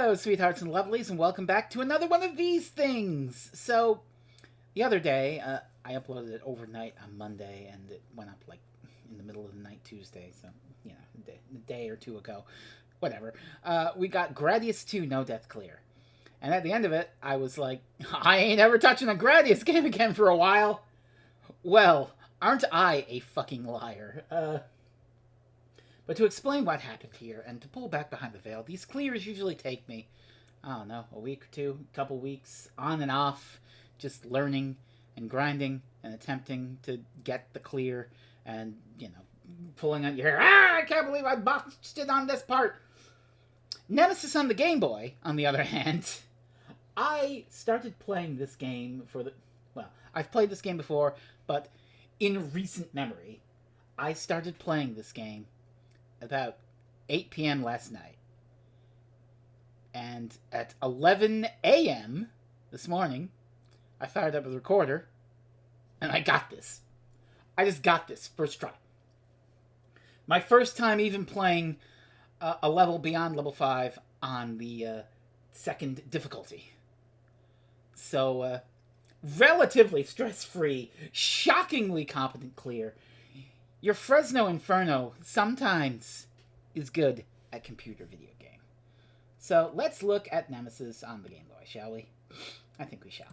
Hello, sweethearts and lovelies, and welcome back to another one of these things. So, the other day, I uploaded it overnight on Monday, and it went up, like, in the middle of the night Tuesday, so, you know, a day or two ago. Whatever. We got Gradius 2 No Death Clear. And at the end of it, I was like, I ain't ever touching a Gradius game again for a while. Well, aren't I a fucking liar? But to explain what happened here, and to pull back behind the veil, these clears usually take me, I don't know, a week or two, a couple weeks, on and off, just learning and grinding and attempting to get the clear and, you know, pulling on your hair. I can't believe I botched it on this part. Nemesis on the Game Boy, on the other hand, I started playing this game I've played this game before, but in recent memory, I started playing this game about 8 p.m. last night. And at 11 a.m. this morning, I fired up the recorder, and I got this. I just got this first try. My first time even playing a level beyond level 5 on the second difficulty. So, relatively stress-free, shockingly competent clear. Your Fresno Inferno sometimes is good at computer video game. So let's look at Nemesis on the Game Boy, shall we? I think we shall.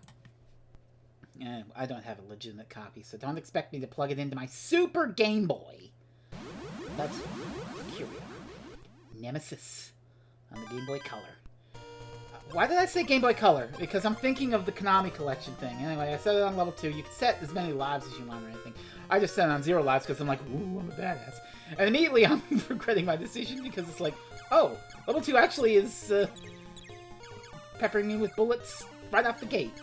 I don't have a legitimate copy, so don't expect me to plug it into my Super Game Boy. But here we are. Nemesis on the Game Boy Color. Why did I say Game Boy Color? Because I'm thinking of the Konami Collection thing. Anyway, I set it on level 2. You can set as many lives as you want or anything. I just set it on 0 lives because I'm like, ooh, I'm a badass. And immediately I'm regretting my decision because it's like, oh, level 2 actually is peppering me with bullets right off the gate.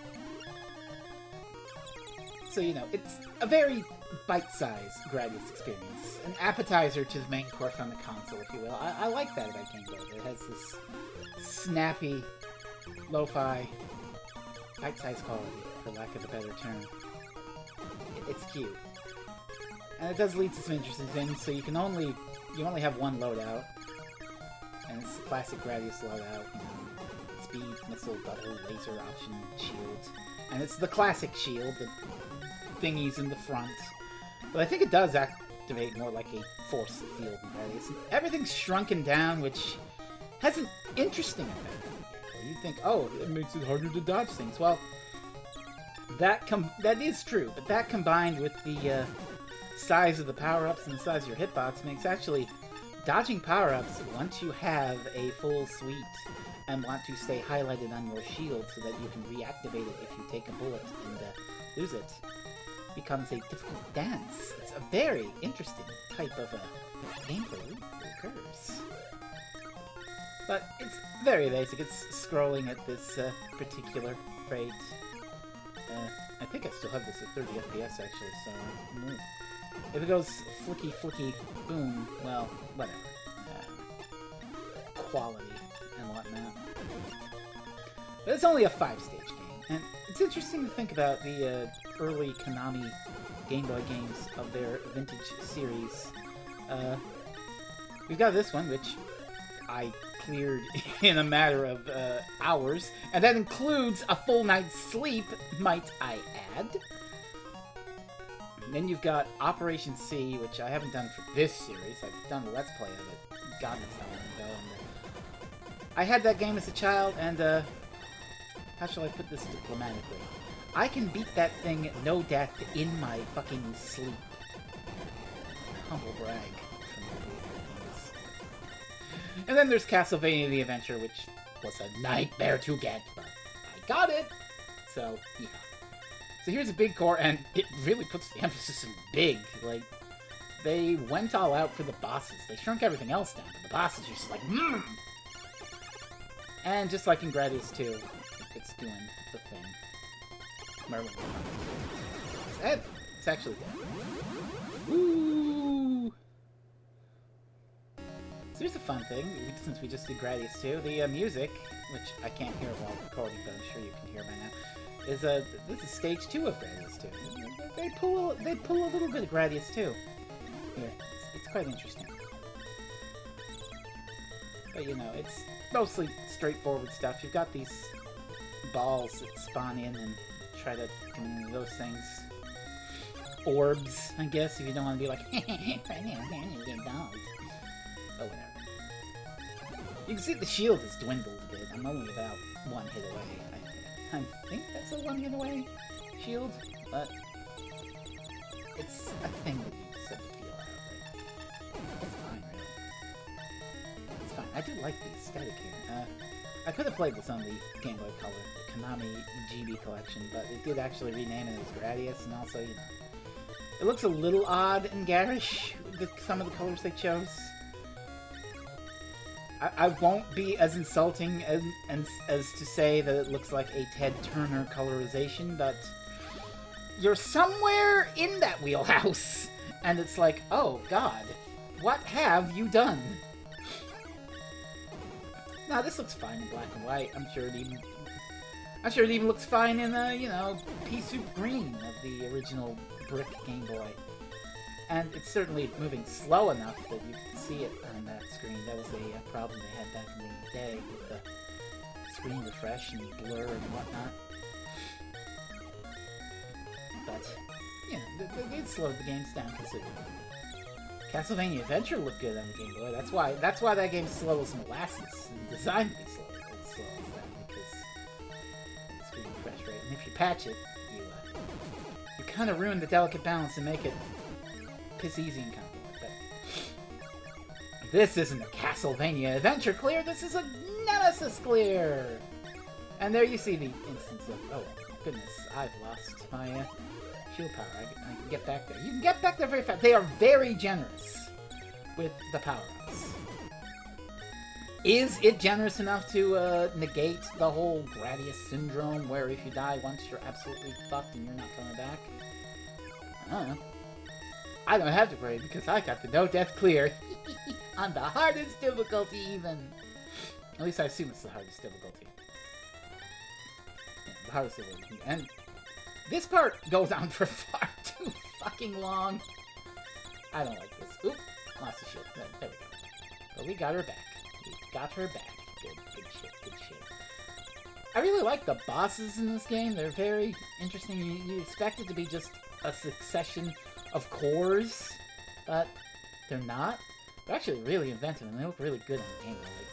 So, you know, it's a very bite-sized Gradius experience. An appetizer to the main course on the console, if you will. I like that about Game Boy. It has this snappy, lo-fi, bite-sized quality, for lack of a better term. It's cute. And it does lead to some interesting things, so you only have one loadout. And it's the classic Gradius loadout, you know, speed, missile, double, laser option, shield. And it's the classic shield, the thingies in the front. But I think it does activate more like a force field in Gradius. And everything's shrunken down, which has an interesting effect. You think, oh, it makes it harder to dodge things. Well, that is true, but that combined with the size of the power-ups and the size of your hitbox makes actually dodging power-ups, once you have a full suite and want to stay highlighted on your shield so that you can reactivate it if you take a bullet and lose it, becomes a difficult dance. It's a very interesting type of gameplay loop that occurs. But it's very basic. It's scrolling at this particular rate. I think I still have this at 30 FPS actually, so if it goes flicky, boom, well, whatever. Quality and whatnot. But it's only a 5-stage game, and it's interesting to think about the early Konami Game Boy games of their vintage series. We've got this one, which I cleared in a matter of hours, and that includes a full night's sleep, might I add. And then you've got Operation C, which I haven't done for this series. I've done a Let's Play of it, God knows how long ago. And, I had that game as a child, and how shall I put this diplomatically? I can beat that thing no death in my fucking sleep. Humble brag. And then there's Castlevania The Adventure, which was a nightmare to get, but I got it! So, yeah. So here's a big core, and it really puts the emphasis in big. Like, they went all out for the bosses. They shrunk everything else down, but the bosses are just like, mmm! And just like in Gradius 2, it's doing the thing. It's dead. It's actually dead. Woo! So here's a fun thing, since we just did Gradius 2. The music, which I can't hear while recording, but I'm sure you can hear by now, is this is stage 2 of Gradius 2. They pull a little bit of Gradius 2. Here, it's quite interesting. But, you know, it's mostly straightforward stuff. You've got these balls that spawn in and try to do those things. Orbs, I guess, if you don't want to be like, dolls. Oh, whatever. You can see the shield has dwindled a bit. I'm only about one hit away. I think that's a one hit away shield, but it's a thing that you just have to feel out. It's fine, really. It's fine. I do like the aesthetic here. I could have played this on the Game Boy Color, the Konami GB collection, but it did actually rename it as Gradius, and also, you know, it looks a little odd and garish with some of the colors they chose. I won't be as insulting as to say that it looks like a Ted Turner colorization, but you're somewhere in that wheelhouse, and it's like, oh god, what have you done? Now this looks fine in black and white. I'm sure it even looks fine in you know, pea soup green of the original brick Game Boy. And it's certainly moving slow enough that you can see it on that screen. That was a problem they had back in the day with the screen refresh and blur and whatnot. But, yeah, it slowed the games down considerably. Castlevania Adventure looked good on the Game Boy. That's why that game's slow as molasses and designed to be slow as that, because of the screen refresh rate. And if you patch it, you kind of ruin the delicate balance and make it piss easy and kind of like that. This isn't a Castlevania Adventure clear. This is a Nemesis clear. And there you see the instance of, oh goodness, I've lost my shield power. I can get back there. You can get back there very fast. They are very generous with the power-ups. Is it generous enough to negate the whole Gradius syndrome, where if you die once, you're absolutely fucked and you're not coming back? I don't know. I don't have to worry because I got the no-death clear on the hardest difficulty even. At least I assume it's the hardest difficulty. Yeah, the hardest difficulty. And this part goes on for far too fucking long. I don't like this. Oop, lost the shield. There we go. But we got her back. We got her back. Good shit, good shit. I really like the bosses in this game. They're very interesting. You expect it to be just a succession of cores, but they're not. They're actually really inventive, and they look really good on the game. Like,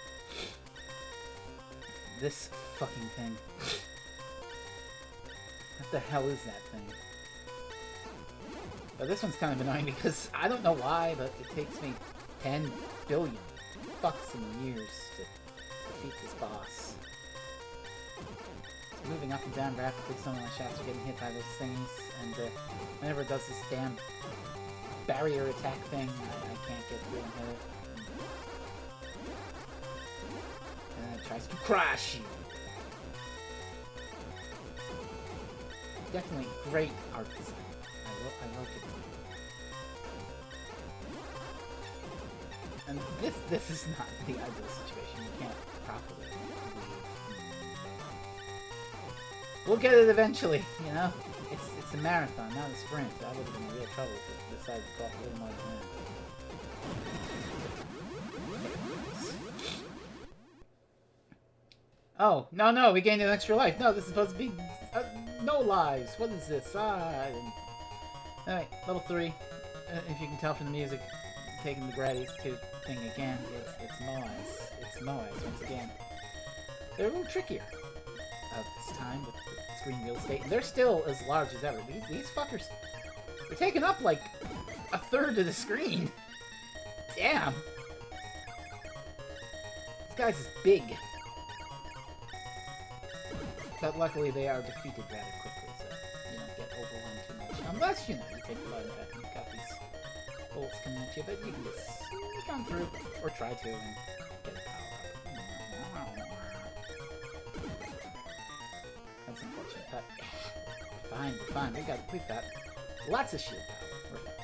this fucking thing. What the hell is that thing? But this one's kind of annoying because I don't know why, but it takes me 10 billion fucking years to defeat this boss. It's moving up and down rapidly. Some of my shots are getting hit by those things, and whenever it does this damn barrier attack thing, I can't get rid of it. And then it tries to crush you. Definitely great art design. I like it. And this is not the ideal situation. You can't properly leave. We'll get it eventually, you know? It's a marathon, not a sprint. I would have been in real trouble if I decided to go up a little more than that. Oh, no, we gained an extra life. No, this is supposed to be no lives. What is this? Alright, level 3. If you can tell from the music, taking the Gradius 2 thing again, it's Moais. It's Moais once again. They're a little trickier this time with the screen real estate. And they're still as large as ever. These fuckers, they're taking up like a third of the screen. Damn. This guy's is big. But luckily they are defeated rather quickly, so you don't get overwhelmed too much. Unless, you know, you take the button back and you've got these bullets coming at you, but you can just sneak on through, or try to, and get a power up. That's unfortunate, but we're fine. We've got lots of shield power. We're fine.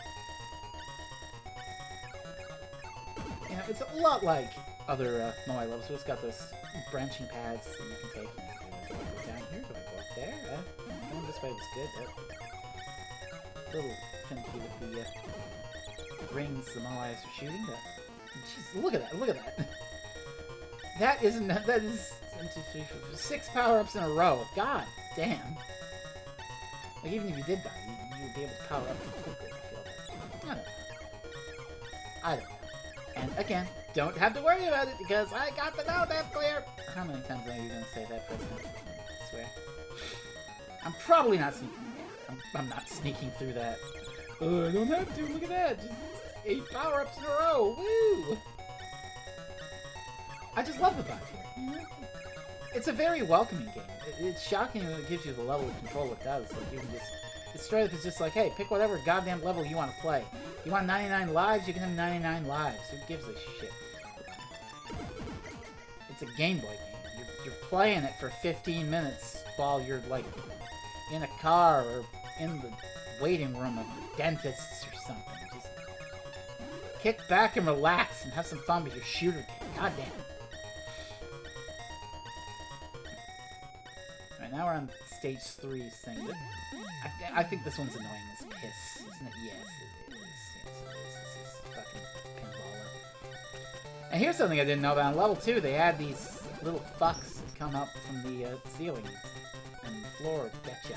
You know, it's a lot like other Moai levels, so it's got those branching paths that you can take. Do I go down here? Do I go up there? Going this way was good. A little finicky with the rings the Moais are shooting, but jeez, look at that! That isn't... That is 1, 2, 3, 4, 6 power-ups in a row. God damn. Like, even if you did die, you'd be able to power up quickly, I feel like. I don't know. I don't know. And again, don't have to worry about it because I got the no death clear. How many times are you going to say that, President? I swear. I'm probably not sneaking. Yeah, I'm not sneaking through that. I don't have to. Look at that. Just 8 power-ups in a row. Woo! I just love the vibe here. It's a very welcoming game. It's shocking when it gives you the level of control it does. Like, you can just... It's straight up, it's just like, hey, pick whatever goddamn level you want to play. You want 99 lives, you can have 99 lives. Who gives a shit? It's a Game Boy game. You're playing it for 15 minutes while you're, like, in a car or in the waiting room of the dentist's or something. Just kick back and relax and have some fun with your shooter game. Goddamn. Alright, now we're on stage 3's thing. I think this one's annoying as piss, isn't it? Yes, it is. Yes, it is. This is fucking pinballer. And here's something I didn't know about. On level 2, they add these little fucks that come up from the ceilings and the floor to get you.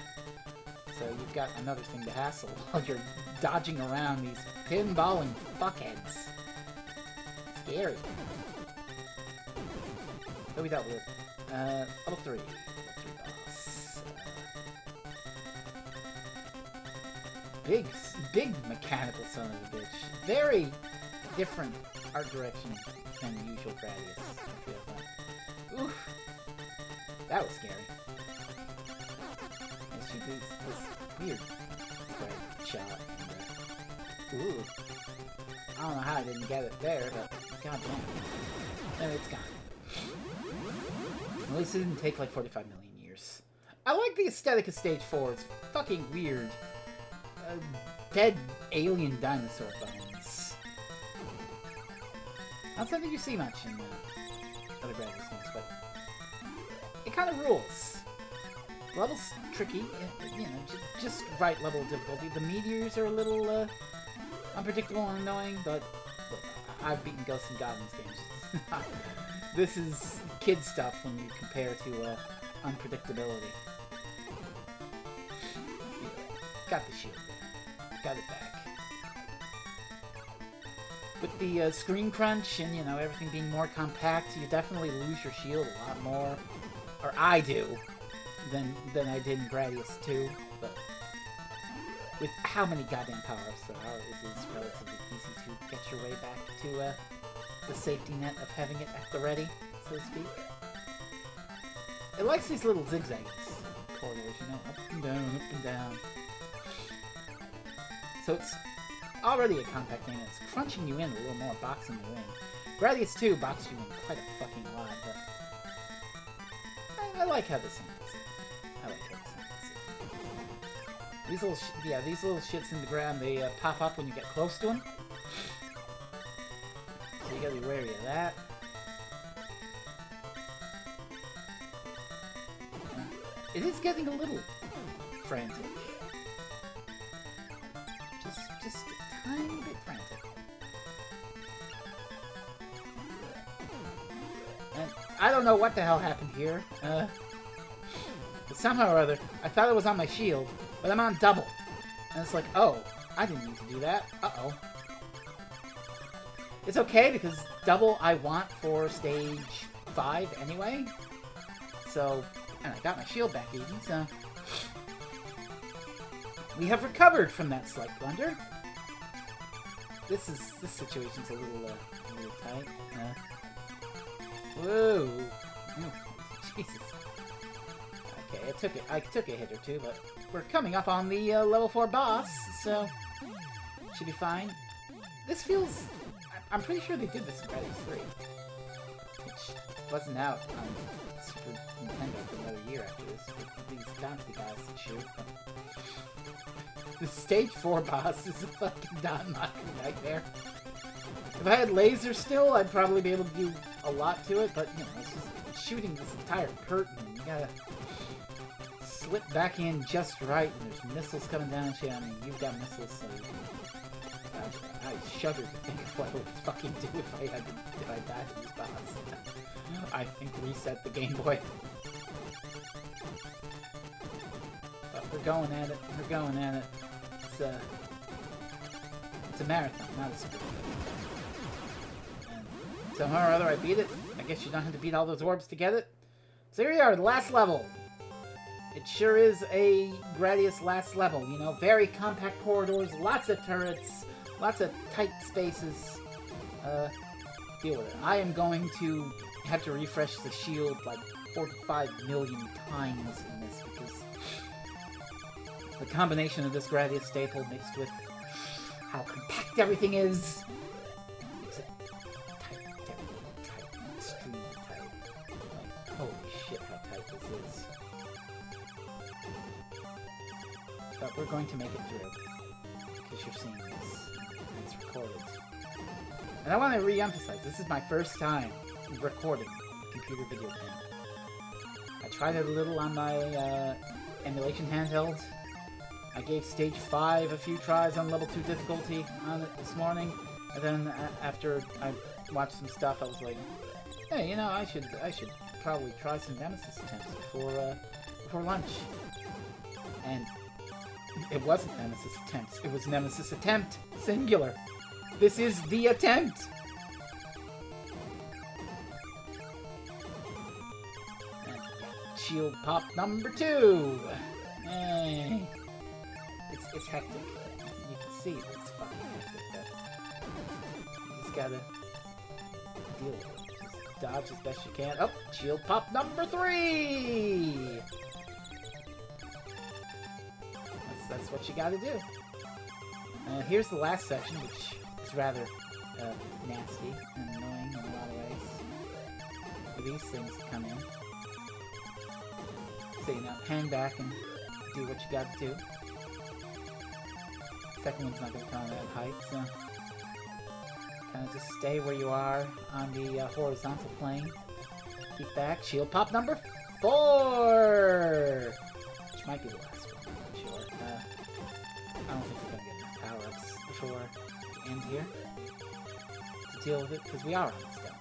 So you've got another thing to hassle while you're dodging around these pinballing fuckheads. Scary. So we dealt with it. Level 3. Big mechanical son of a bitch. Very different art direction than the usual Gradius. I feel like. Oof. That was scary. And she does this weird shot. Ooh. I don't know how I didn't get it there, but goddamn. No, it's gone. At least it didn't take like 45 million years. I like the aesthetic of stage 4. It's fucking weird. Dead alien dinosaur bones. Not something you see much in other Gradius games, but it kind of rules. The level's tricky, you know, just right level of difficulty. The meteors are a little unpredictable and annoying, but look, I've beaten Ghosts and Goblins games. This is kid stuff when you compare to unpredictability. Got the shield. Got it back. With the screen crunch and, you know, everything being more compact, you definitely lose your shield a lot more. Or I do. Than I did in Gradius 2. But with how many goddamn power-ups there are, it is relatively easy to get your way back to the safety net of having it at the ready, so to speak. It likes these little zigzags corridors, you know, up and down, up and down. So it's already a compact game, and it's crunching you in a little more, boxing you in. Gradius 2 boxed you in quite a fucking lot, but I like how this handles it. I like how this handles it. These little shits in the ground, they pop up when you get close to them. So you gotta be wary of that. And it is getting a little frantic. Just a tiny bit frantic. And I don't know what the hell happened here. But somehow or other, I thought it was on my shield, but I'm on double. And it's like, oh, I didn't need to do that. Uh-oh. It's okay, because double I want for stage 5 anyway. So, and I got my shield back even, so... We have recovered from that slight blunder. This situation's a little tight. Whoa! Ooh, Jesus. Okay, I took a hit or two, but we're coming up on the level 4 boss, so should be fine. This feels... I'm pretty sure they did this in Gradius 3, which wasn't out on Super Nintendo for another year after this, with these bounty guys that shoot. The stage 4 boss is a fucking non-knocking nightmare. If I had lasers still, I'd probably be able to do a lot to it, but, you know, it's just shooting this entire curtain, and you gotta slip back in just right, and there's missiles coming down at you. I mean, you've got missiles, so you can dodge it. I shudder to think of what I would fucking do if I died in this boss. I think reset the Game Boy. But we're going at it. We're going at it. It's a marathon, not a sprint. And somehow or other I beat it. I guess you don't have to beat all those orbs to get it. So here we are, the last level. It sure is a Gradius last level, you know, very compact corridors, lots of turrets, lots of tight spaces. Deal with it. I am going to have to refresh the shield like 45 million times in this because the combination of this Gradius staple mixed with how compact everything is makes it tight, extremely tight. Like, holy shit, how tight this is. But we're going to make it through, because you're seeing this, and it's recorded. And I want to re-emphasize, this is my first time recording a computer video game. I tried it a little on my emulation handheld. I gave Stage 5 a few tries on level 2 difficulty on it this morning, and then after I watched some stuff, I was like, hey, you know, I should probably try some Nemesis attempts before lunch. And it wasn't Nemesis attempts. It was Nemesis attempt, singular. This is the attempt. And shield pop number 2. Hey. It's hectic. You can see it's fucking hectic. But you just gotta deal with it. Just dodge as best you can. Oh, shield pop number 3. That's what you gotta do. Here's the last section, which is rather nasty and annoying in a lot of ways. For these things to come in. So, you know, hang back and do what you gotta do. Second one's not gonna come at that height, so kind of just stay where you are on the horizontal plane. Keep back. Shield pop number 4! Which might be the last one. I don't think we're going to get enough power-ups before the end here to deal with it, because we are on this down.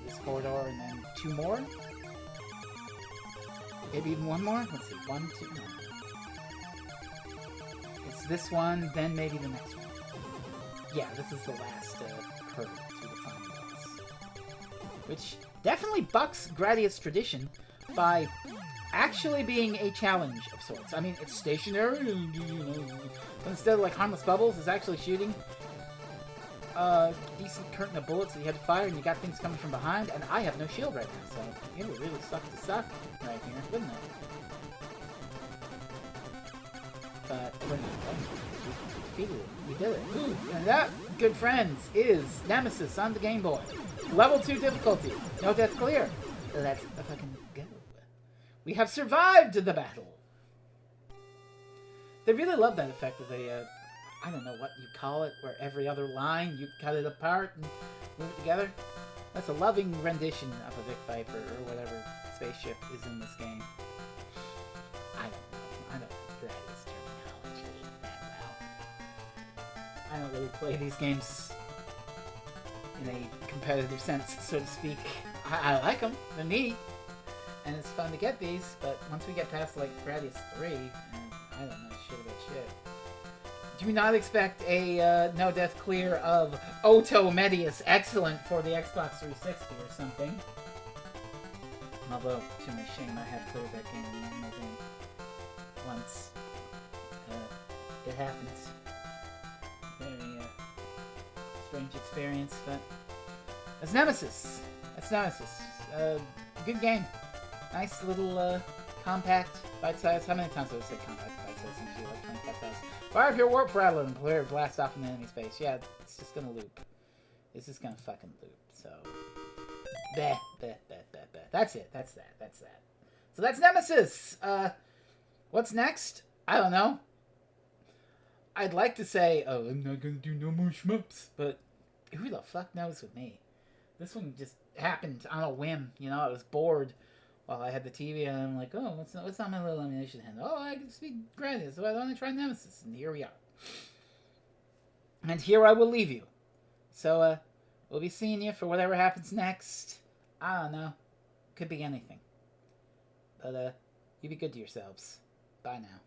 This corridor, and then 2 more? Maybe even 1 more? Let's see, 1, 2, no. It's this one, then maybe the next one. Yeah, this is the last hurdle to the final boss. Which definitely bucks Gradius tradition by actually being a challenge of sorts. I mean, it's stationary, you know, but instead of like harmless bubbles, it's actually shooting a decent curtain of bullets that you had to fire, and you got things coming from behind, and I have no shield right now, so it would really suck to suck right here, wouldn't it? But we're not going to. We defeated it. We did it. Ooh, and that, good friends, is Nemesis on the Game Boy. Level 2 difficulty. No death clear. Let's fucking go. We have survived the battle. They really love that effect of the, I don't know what you call it, where every other line, you cut it apart and move it together. That's a loving rendition of a Vic Viper or whatever spaceship is in this game. I don't know. I don't know Gradius terminology that well. I don't really play these games in a competitive sense, so to speak. I like them. They're neat. And it's fun to get these, but once we get past, like, Gradius 3, and I don't know shit about shit. Do not expect a no death clear of Oto Medius Excellent for the Xbox 360 or something. Although, to my shame, I have cleared that game more than once. It happens. Very strange experience, but that's Nemesis. That's Nemesis. Good game. Nice little compact, bite-sized. How many times did I say compact, bite-sized? Seems to be like 25,000. Fire up your warp rattler and player blast off in the enemy space. Yeah, it's just gonna loop. It's just gonna fucking loop. So, bleh. That's it. That's that. So that's Nemesis. What's next? I don't know. I'd like to say, oh, I'm not gonna do no more shmups, but who the fuck knows with me? This one just happened on a whim. You know, I was bored while I had the TV, and I'm like, oh, what's on my little emulation hand? Oh, I can speak Gradius, so why don't I try Nemesis? And here we are. And here I will leave you. So, we'll be seeing you for whatever happens next. I don't know. Could be anything. But, you be good to yourselves. Bye now.